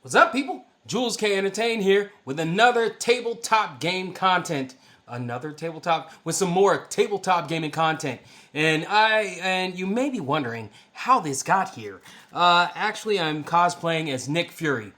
What's up, people? Jules K Entertain here with another tabletop game content. Another tabletop with some more tabletop gaming content. And you may be wondering how this got here. Actually, I'm cosplaying as Nick Fury.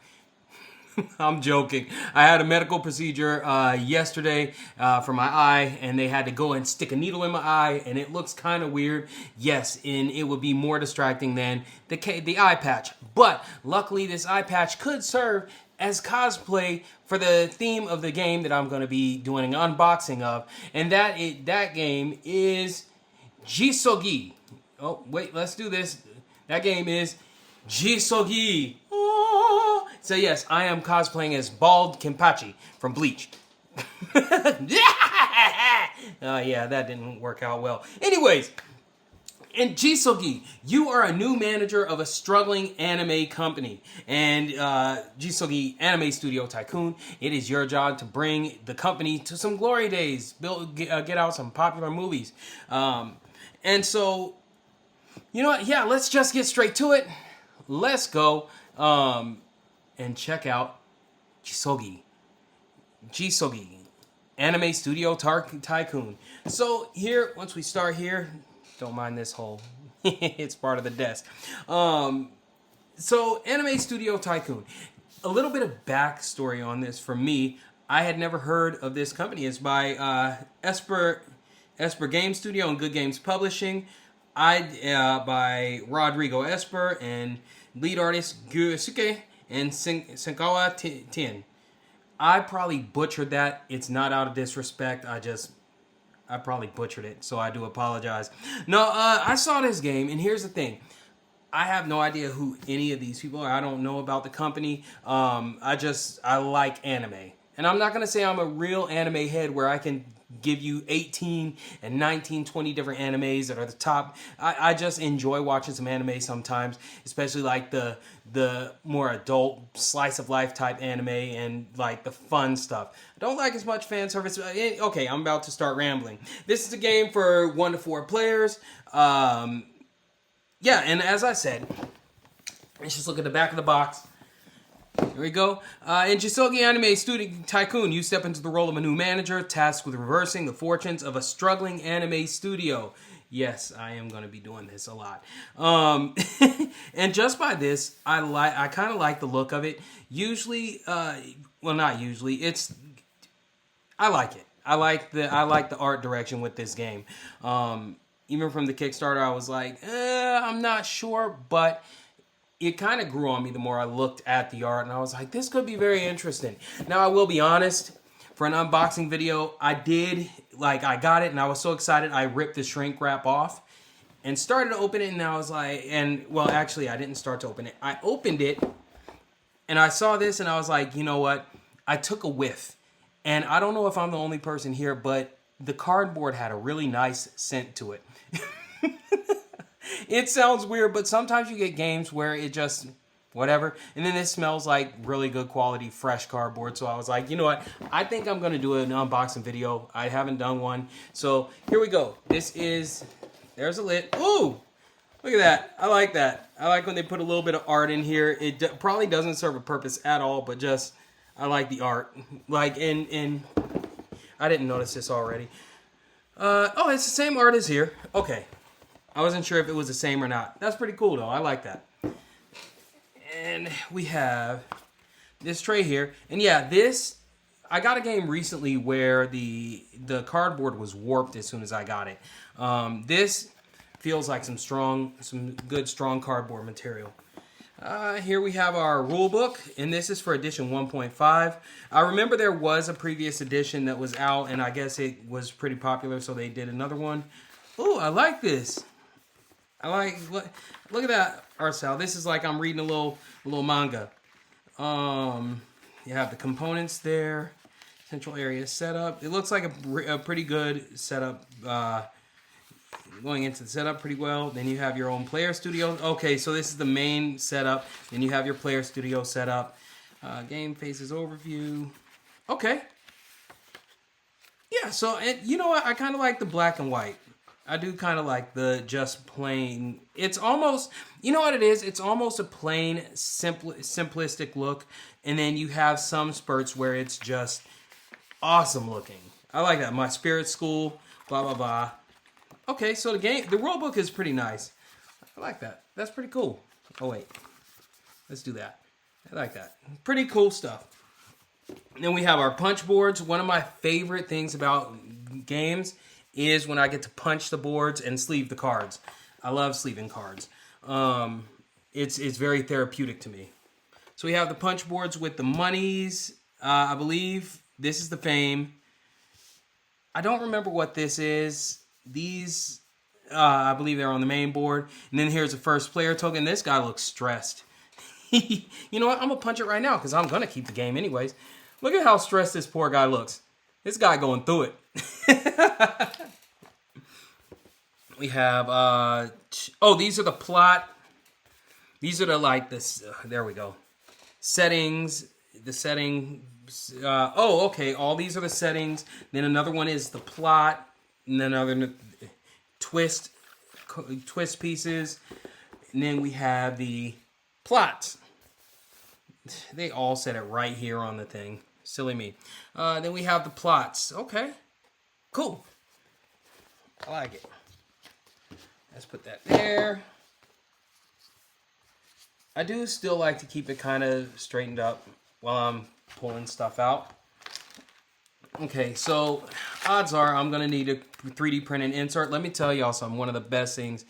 I'm joking. I had a medical procedure yesterday for my eye, and they had to go and stick a needle in my eye, and it looks kind of weird. Yes, and it would be more distracting than the eye patch. But luckily, this eye patch could serve as cosplay for the theme of the game that I'm going to be doing an unboxing of, and that game is Jisogi. Oh wait, let's do this. That game is Jisogi. So yes, I am cosplaying as Bald Kenpachi from Bleach. Yeah, that didn't work out well. Anyways, in Jisogi, you are a new manager of a struggling anime company. And Jisogi Anime Studio Tycoon, it is your job to bring the company to some glory days, get out some popular movies. And so, you know what? Yeah, let's just get straight to it. Let's go. And check out Jisogi, Anime Studio Tycoon. So here, once we start here, don't mind this hole. It's part of the desk. So Anime Studio Tycoon. A little bit of backstory on this for me. I had never heard of this company. It's by Esper Game Studio and Good Games Publishing. By Rodrigo Esper and lead artist Gusuke and Senkawa Tien. I probably butchered that. It's not out of disrespect. I probably butchered it, so I do apologize. No, I saw this game, and here's the thing. I have no idea who any of these people are. I don't know about the company. I like anime. And I'm not going to say I'm a real anime head where I can give you 18 and 19, 20 different animes that are the top. I just enjoy watching some anime sometimes, especially like the more adult slice of life type anime and like the fun stuff. I don't like as much fan service. Okay, I'm about to start rambling. This is a game for 1 to 4 players. Yeah, and as I said, let's just look at the back of the box. Here we go. In Jisogi Anime Studio Tycoon, you step into the role of a new manager tasked with reversing the fortunes of a struggling anime studio. Yes, I am going to be doing this a lot. And just by this, I kind of like the look of it. Usually, well, not usually. I like it. I like the art direction with this game. Even from the Kickstarter, I was like, I'm not sure, but it kind of grew on me the more I looked at the art, and I was like, this could be very interesting. Now, I will be honest, for an unboxing video, I got it, and I was so excited, I ripped the shrink wrap off and started to open it, and I was like, well, actually, I didn't start to open it. I opened it, and I saw this, and I was like, you know what? I took a whiff, and I don't know if I'm the only person here, but the cardboard had a really nice scent to it. It sounds weird, but sometimes you get games where it just, whatever. And then it smells like really good quality, fresh cardboard. So I was like, you know what? I think I'm going to do an unboxing video. I haven't done one. So here we go. There's a lid. Ooh, look at that. I like that. I like when they put a little bit of art in here. It probably doesn't serve a purpose at all, but just, I like the art. Like, and I didn't notice this already. Oh, it's the same art as here. Okay. I wasn't sure if it was the same or not. That's pretty cool, though. I like that. And we have this tray here. And yeah, I got a game recently where the cardboard was warped as soon as I got it. This feels like some good, strong cardboard material. Here we have our rule book, and this is for edition 1.5. I remember there was a previous edition that was out, and I guess it was pretty popular, so they did another one. Ooh, I like this. Look at that art style. This is like I'm reading a little manga. You have the components there. Central area setup. It looks like a pretty good setup. Going into the setup pretty well. Then you have your own player studio. Okay, so this is the main setup. Then you have your player studio setup. Game phases overview. Okay. Yeah, so you know what? I kind of like the black and white. I do kind of like the just plain. It's almost, you know what it is? It's almost a plain, simplistic look, and then you have some spurts where it's just awesome looking. I like that. My Spirit School, blah blah blah. Okay, so the rule book is pretty nice. I like that. That's pretty cool. Oh wait, let's do that. I like that. Pretty cool stuff. And then we have our punch boards. One of my favorite things about games is when I get to punch the boards and sleeve the cards. I love sleeving cards. It's very therapeutic to me. So we have the punch boards with the monies. I believe this is the fame. I don't remember what this is. These, I believe they're on the main board. And then here's the first player token. This guy looks stressed. You know what? I'm going to punch it right now because I'm going to keep the game anyways. Look at how stressed this poor guy looks. This guy going through it. We have, these are the plot. These are the, like, this, there we go. Settings, the setting. Okay, all these are the settings. Then another one is the plot. And then another twist pieces. And then we have the plots. They all said it right here on the thing. Silly me. Then we have the plots. Okay. Cool. I like it. Let's put that there. I do still like to keep it kind of straightened up while I'm pulling stuff out. Okay, so odds are I'm going to need a 3D print and insert. Let me tell y'all something. One of the best things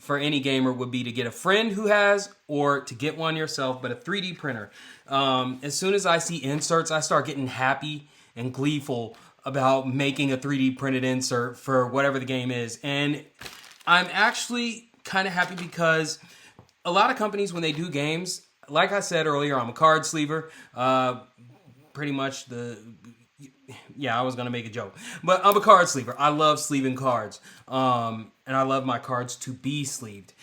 for any gamer would be to get a friend who has, or to get one yourself, but a 3D printer. As soon as I see inserts, I start getting happy and gleeful about making a 3D printed insert for whatever the game is. And I'm actually kind of happy because a lot of companies, when they do games, like I said earlier, I'm a card sleever. Pretty much I was going to make a joke. But I'm a card sleever. I love sleeving cards. And I love my cards to be sleeved.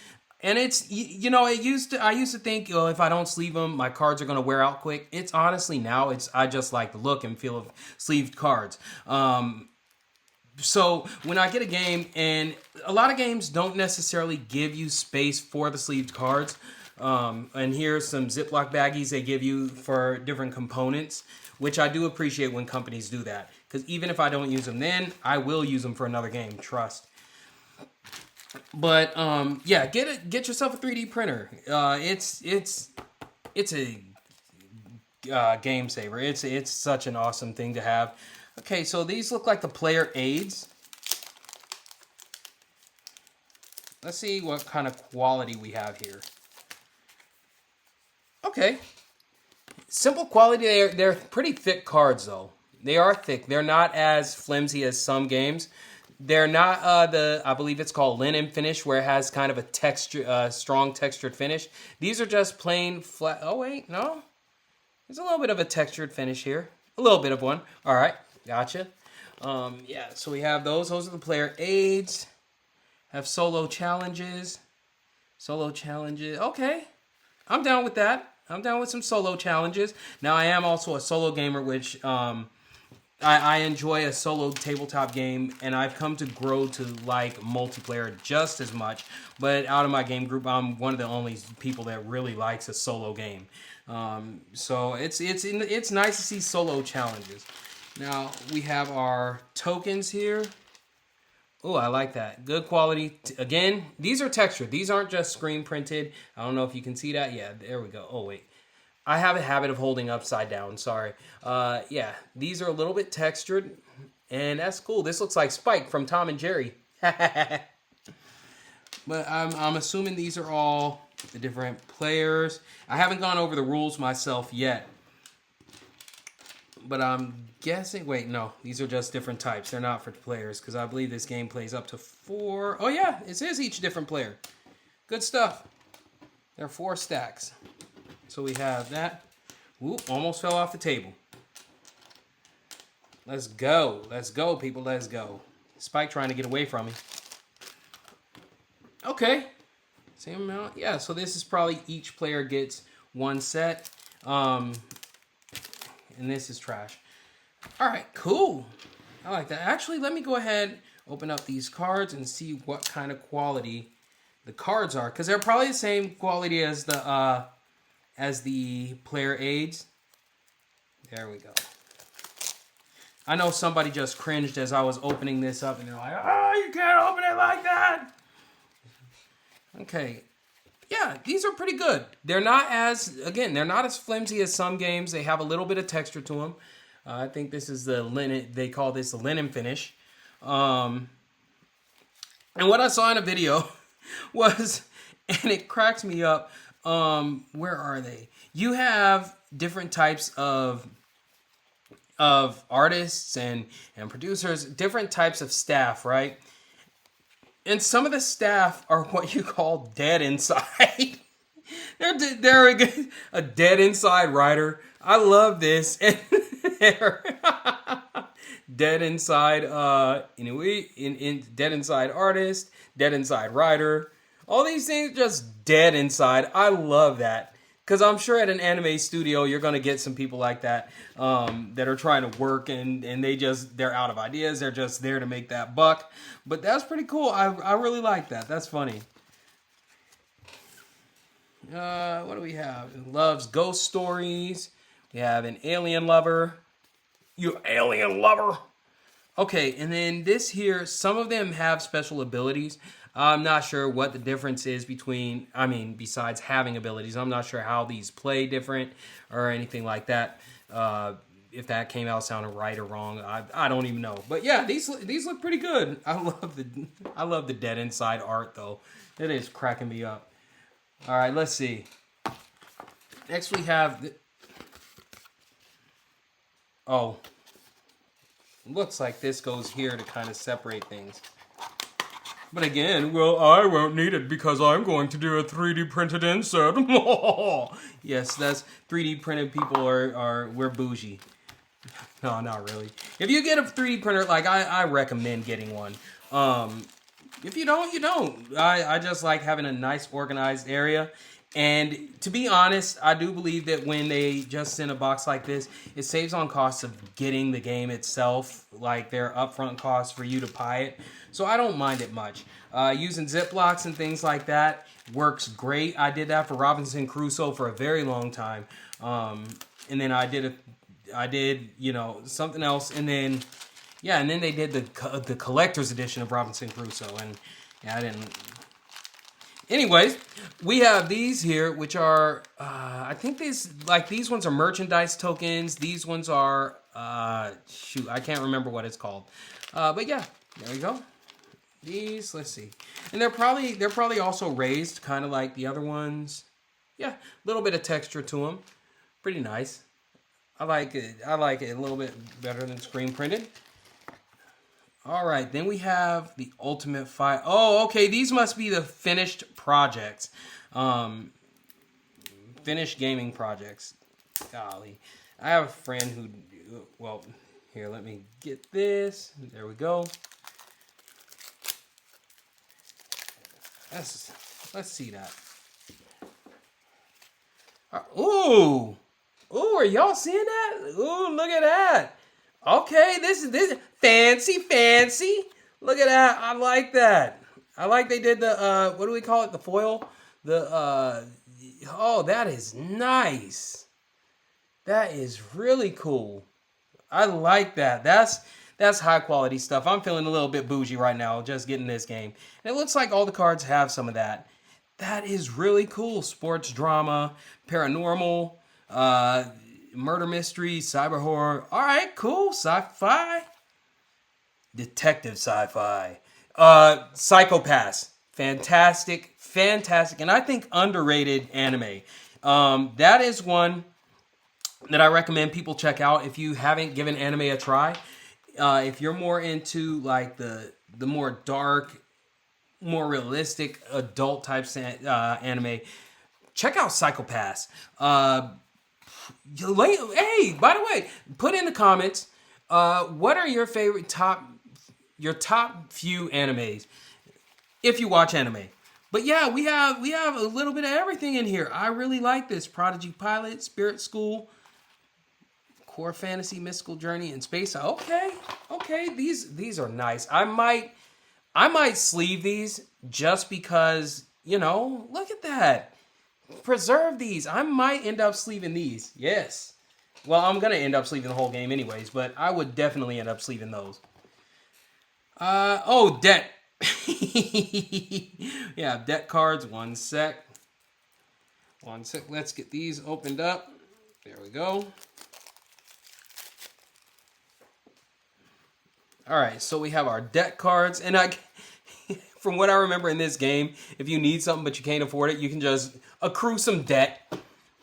And it's, I used to think, if I don't sleeve them, my cards are going to wear out quick. It's honestly now, I just like the look and feel of sleeved cards. So when I get a game, and a lot of games don't necessarily give you space for the sleeved cards. And here's some Ziploc baggies they give you for different components, which I do appreciate when companies do that. Because even if I don't use them then, I will use them for another game, trust. But get yourself a 3D printer. It's a game saver. It's such an awesome thing to have. Okay, so these look like the player aids. Let's see what kind of quality we have here. Okay. Simple quality. They're pretty thick cards, though. They are thick. They're not as flimsy as some games. They're not I believe it's called linen finish, where it has kind of a texture, strong textured finish. These are just plain flat. Oh, wait, no. There's a little bit of a textured finish here. A little bit of one. All right, gotcha. So we have those. Those are the player aids. Have solo challenges. Okay. I'm down with that. I'm down with some solo challenges. Now, I am also a solo gamer, which I enjoy a solo tabletop game, and I've come to grow to like multiplayer just as much. But out of my game group, I'm one of the only people that really likes a solo game. So it's nice to see solo challenges. Now, we have our tokens here. Oh, I like that. Good quality. Again, these are textured. These aren't just screen printed. I don't know if you can see that. Yeah, there we go. Oh, wait. I have a habit of holding upside down. Sorry. These are a little bit textured, and that's cool. This looks like Spike from Tom and Jerry. But I'm assuming these are all the different players. I haven't gone over the rules myself yet. But I'm guessing... Wait, no. These are just different types. They're not for players, because I believe this game plays up to 4... Oh, yeah. It says each different player. Good stuff. There are 4 stacks. So we have that. Ooh, almost fell off the table. Let's go. Let's go, people. Let's go. Spike trying to get away from me. Okay. Same amount. Yeah, so this is probably each player gets 1 set. And this is trash. All right, cool. I like that. Actually, let me go ahead. open up these cards and see what kind of quality the cards are, because they're probably the same quality as the player aids. There we go. I know somebody just cringed as I was opening this up, and they're like, "Oh, you can't open it like that." Okay. Yeah, these are pretty good. They're not as flimsy as some games. They have a little bit of texture to them. I think this is the linen. They call this the linen finish. And what I saw in a video was, and it cracks me up. Where are they? You have different types of artists and producers, different types of staff, right? And some of the staff are what you call dead inside. they're a dead inside writer. I love this. And they're dead inside dead inside artist, dead inside writer. All these things just dead inside. I love that. Because I'm sure at an anime studio, you're going to get some people like that that are trying to work and they're out of ideas. They're just there to make that buck. But that's pretty cool. I really like that. That's funny. What do we have? Loves ghost stories. We have an alien lover. You alien lover. Okay, and then this here, some of them have special abilities. I'm not sure what the difference is besides having abilities. I'm not sure how these play different or anything like that. If that came out sounding right or wrong, I don't even know. But yeah, these look pretty good. I love the dead inside art though. It is cracking me up. All right, let's see. Next we have looks like this goes here to kind of separate things. But again, well, I won't need it because I'm going to do a 3D printed insert. Yes, that's 3D printed people we're bougie. No, not really. If you get a 3D printer, like I recommend getting one. If you don't, you don't. I just like having a nice organized area. And to be honest, I do believe that when they just send a box like this, it saves on costs of getting the game itself, like their upfront costs for you to buy it. So I don't mind it much. Using Ziplocs and things like that works great. I did that for Robinson Crusoe for a very long time. And then I did something else, and then they did the collector's edition of Robinson Crusoe, and I didn't. Anyways, we have these here, which are, I think these ones are merchandise tokens. These ones are, I can't remember what it's called. But yeah, there we go. These, let's see. And they're probably also raised, kind of like the other ones. Yeah, a little bit of texture to them. Pretty nice. I like it a little bit better than screen printed. All right, then we have the Ultimate Fire. Oh, okay, these must be the finished projects. Finished gaming projects. Golly. I have a friend who, well, here, let me get this. There we go. Let's see that. Ooh, are y'all seeing that? Ooh, look at that. Okay, this is fancy. Look at that. I like that. I like they did the what do we call it? The foil. That is nice. That is really cool. I like that. That's high quality stuff. I'm feeling a little bit bougie right now just getting this game. And it looks like all the cards have some of that. That is really cool. Sports drama, paranormal, murder mystery, cyber horror. All right, cool. Sci-fi. Detective sci-fi. Psychopaths. Fantastic. And I think underrated anime. That is one that I recommend people check out if you haven't given anime a try. If you're more into like the more dark, more realistic adult types anime, check out Psychopaths. Hey, by the way, put in the comments what are your favorite top few animes if you watch anime. But yeah, we have a little bit of everything in here. I really like this. Prodigy Pilot, Spirit School. Core Fantasy, Mystical Journey, and Space. Okay, okay, these are nice. I might sleeve these just because, you know, look at that. Preserve these. I might end up sleeving these. Yes. Well, I'm gonna end up sleeving the whole game anyways, but I would definitely end up sleeving those. Oh, debt. Yeah, debt cards. One sec. Let's get these opened up. There we go. All right, so we have our debt cards, and from what I remember in this game, if you need something but you can't afford it, you can just accrue some debt.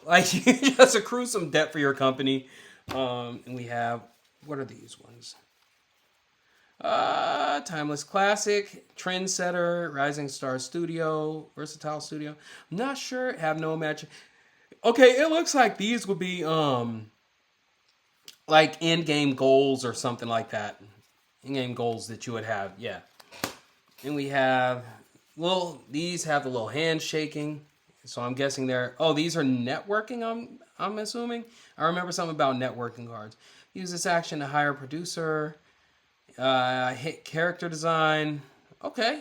Like, you can just accrue some debt for your company. And we have, what are these ones? Timeless Classic, Trendsetter, Rising Star Studio, Versatile Studio. I'm not sure. Have no match. Okay, it looks like these would be like in-game goals or something like that. In-game goals that you would have, yeah. And we have, well, these have the little handshaking. So I'm guessing they're, oh, these are networking, I'm assuming. I remember something about networking cards. Use this action to hire a producer. Hit character design. Okay.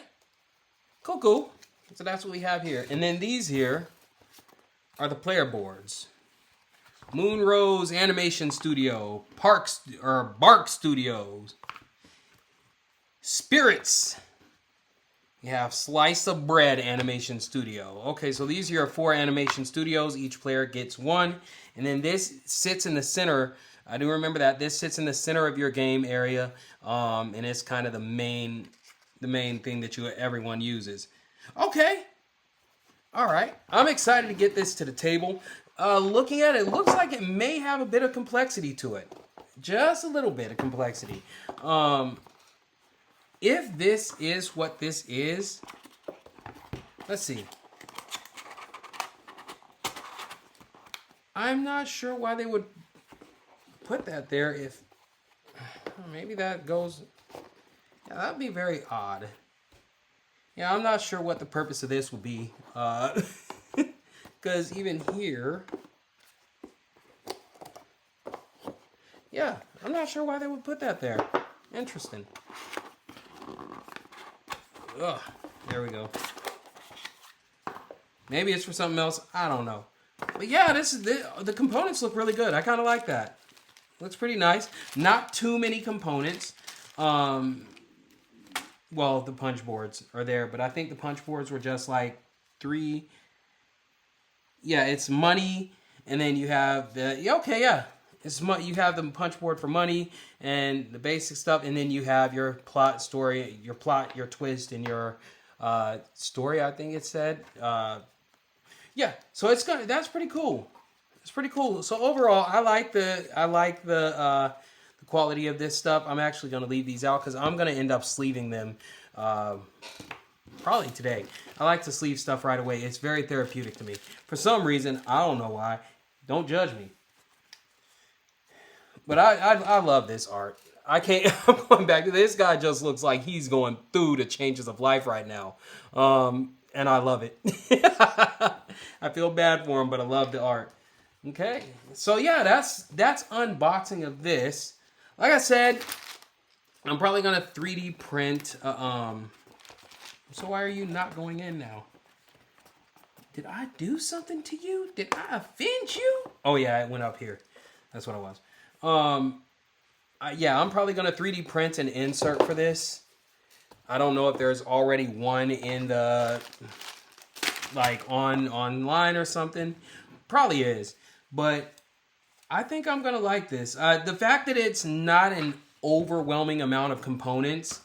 Cool. So that's what we have here. And then these here are the player boards. Moonrose Animation Studio. Bark Studios. Spirits. You have Slice of Bread Animation Studio. Okay, so these are your 4 animation studios. Each player gets 1. And then this sits in the center. I do remember that. This sits in the center of your game area. And it's kind of the main thing that everyone uses. Okay. All right. I'm excited to get this to the table. Looking at it, it looks like it may have a bit of complexity to it. Just a little bit of complexity. If this is what this is, let's see. I'm not sure why they would put that there if maybe that goes, yeah, that'd be very odd. Yeah, I'm not sure what the purpose of this would be. Because even here, yeah, I'm not sure why they would put that there. Interesting. Ugh, there we go. Maybe it's for something else. I don't know. But yeah, the components look really good. I kind of like that. Looks pretty nice. Not too many components. Well, the punch boards are there, but I think the punch boards were just like 3. Yeah, it's money, and then you have the, okay, yeah. You have the punch board for money and the basic stuff, and then you have your plot, story, your twist, and your story. I think it said, yeah. So that's pretty cool. It's pretty cool. So overall, I like the quality of this stuff. I'm actually gonna leave these out because I'm gonna end up sleeving them probably today. I like to sleeve stuff right away. It's very therapeutic to me. For some reason, I don't know why. Don't judge me. But I love this art. I'm going back to this guy. Just looks like he's going through the changes of life right now, and I love it. I feel bad for him, but I love the art. Okay, so yeah, that's unboxing of this. Like I said, I'm probably gonna 3D print. So why are you not going in now? Did I do something to you? Did I offend you? Oh yeah, it went up here. That's what it was. Yeah, I'm probably going to 3D print an insert for this. I don't know if there's already one in the, like, online or something. Probably is. But I think I'm going to like this. The fact that it's not an overwhelming amount of components,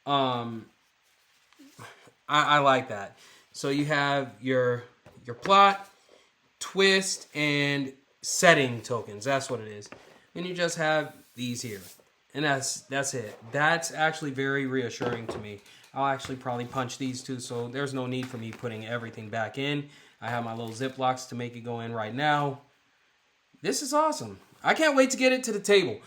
I like that. So you have your plot, twist, and setting tokens. That's what it is. And you just have these here. And that's it. That's actually very reassuring to me. I'll actually probably punch these two, so there's no need for me putting everything back in. I have my little Ziplocs to make it go in right now. This is awesome. I can't wait to get it to the table.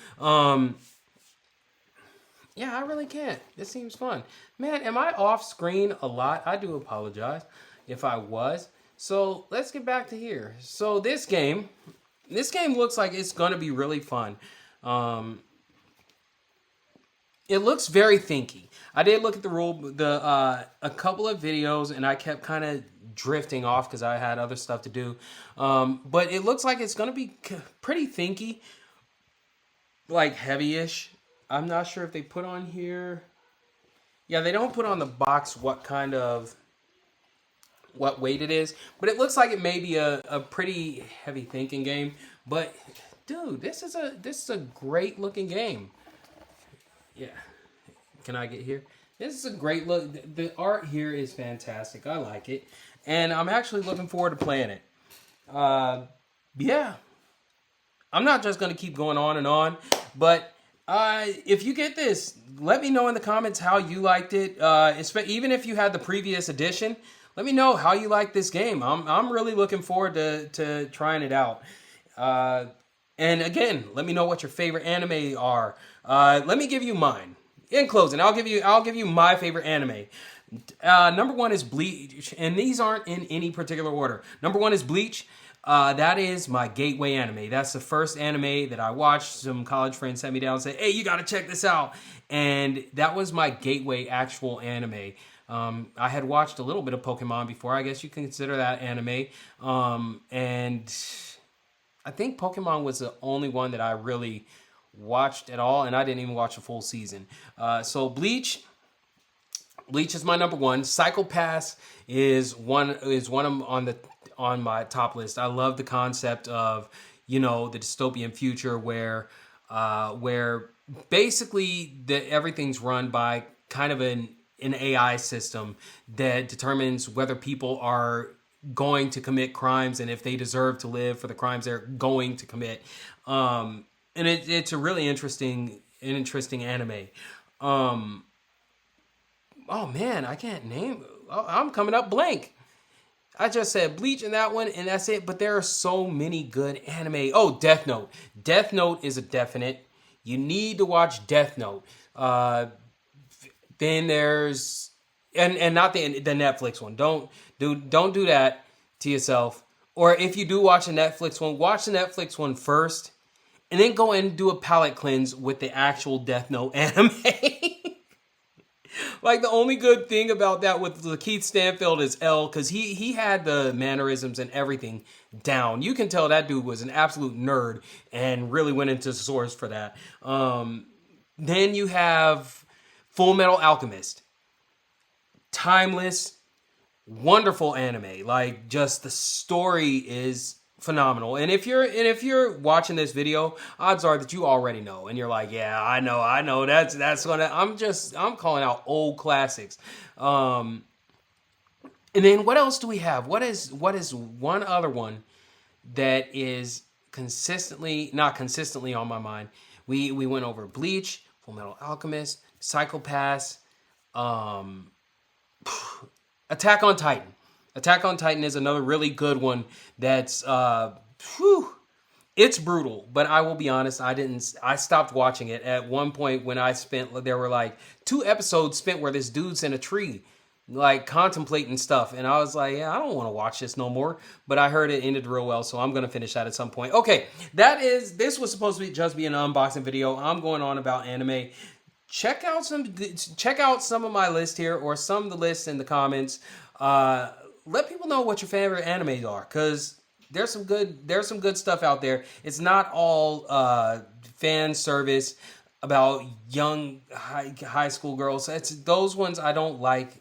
Yeah, I really can't. This seems fun. Man, am I off screen a lot? I do apologize if I was. So let's get back to here. So this game, This game looks like it's gonna be really fun. It looks very thinky. I did look at a couple of videos, and I kept kind of drifting off because I had other stuff to do. But it looks like it's gonna be pretty thinky, like heavy-ish. I'm not sure if they put on here. Yeah, they don't put on the box what weight it is, but it looks like it may be a pretty heavy thinking game. But dude, this is a great looking game. Yeah, can I get here? This is a great look. The art here is fantastic. I like it, and I'm actually looking forward to playing it. Yeah, I'm not just gonna keep going on and on, but if you get this, let me know in the comments how you liked it. Even if you had the previous edition, let me know how you like this game. I'm really looking forward to trying it out. And again, let me know what your favorite anime are. Let me give you mine. In closing, I'll give you my favorite anime. Number one is Bleach, and these aren't in any particular order. Number one is Bleach. That is my gateway anime. That's the first anime that I watched. Some college friends sent me down and said, "Hey, you gotta check this out." And that was my gateway actual anime. I had watched a little bit of Pokemon before. I guess you can consider that anime. And I think Pokemon was the only one that I really watched at all, and I didn't even watch a full season. So Bleach is my number one. Psycho Pass is one of on my top list. I love the concept of, the dystopian future where basically everything's run by kind of an AI system that determines whether people are going to commit crimes and if they deserve to live for the crimes they're going to commit. And it's a really interesting anime. Oh man, I can't name. I'm coming up blank. I just said Bleach in that one, and that's it. But there are so many good anime. Oh, Death Note. Death Note is a definite. You need to watch Death Note. Then there's and not the Netflix one. Don't do that to yourself. Or if you do watch a Netflix one, watch the Netflix one first, and then go and do a palate cleanse with the actual Death Note anime. Like, the only good thing about that with Lakeith Stanfield is L, because he had the mannerisms and everything down. You can tell that dude was an absolute nerd and really went into the source for that. Then you have Full Metal Alchemist. Timeless, wonderful anime. Like, just the story is phenomenal. And if you're watching this video, odds are that you already know, and you're like, yeah, I know that's gonna. I'm calling out old classics. And then what else do we have? What is one other one that is not consistently on my mind? We went over Bleach, Full Metal Alchemist, Psycho Pass, Attack on Titan. Attack on Titan is another really good one that's it's brutal, but I will be honest, I stopped watching it at one point when there were like 2 episodes spent where this dude's in a tree like contemplating stuff, and I was like, yeah, I don't want to watch this no more. But I heard it ended real well, so I'm gonna finish that at some point. Okay, this was supposed to just be an unboxing video. I'm going on about anime. Check out some of my list here, or some of the lists in the comments. Let people know what your favorite animes are, because there's some good stuff out there. It's not all fan service about young high school girls. Those ones I don't like.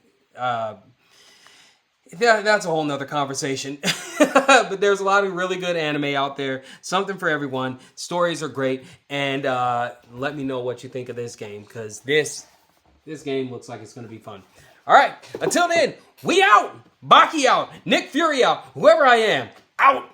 That's a whole nother conversation. But there's a lot of really good anime out there. Something for everyone. Stories are great. And let me know what you think of this game, because this game looks like it's going to be fun. All right. Until then, we out. Baki out. Nick Fury out. Whoever I am, out.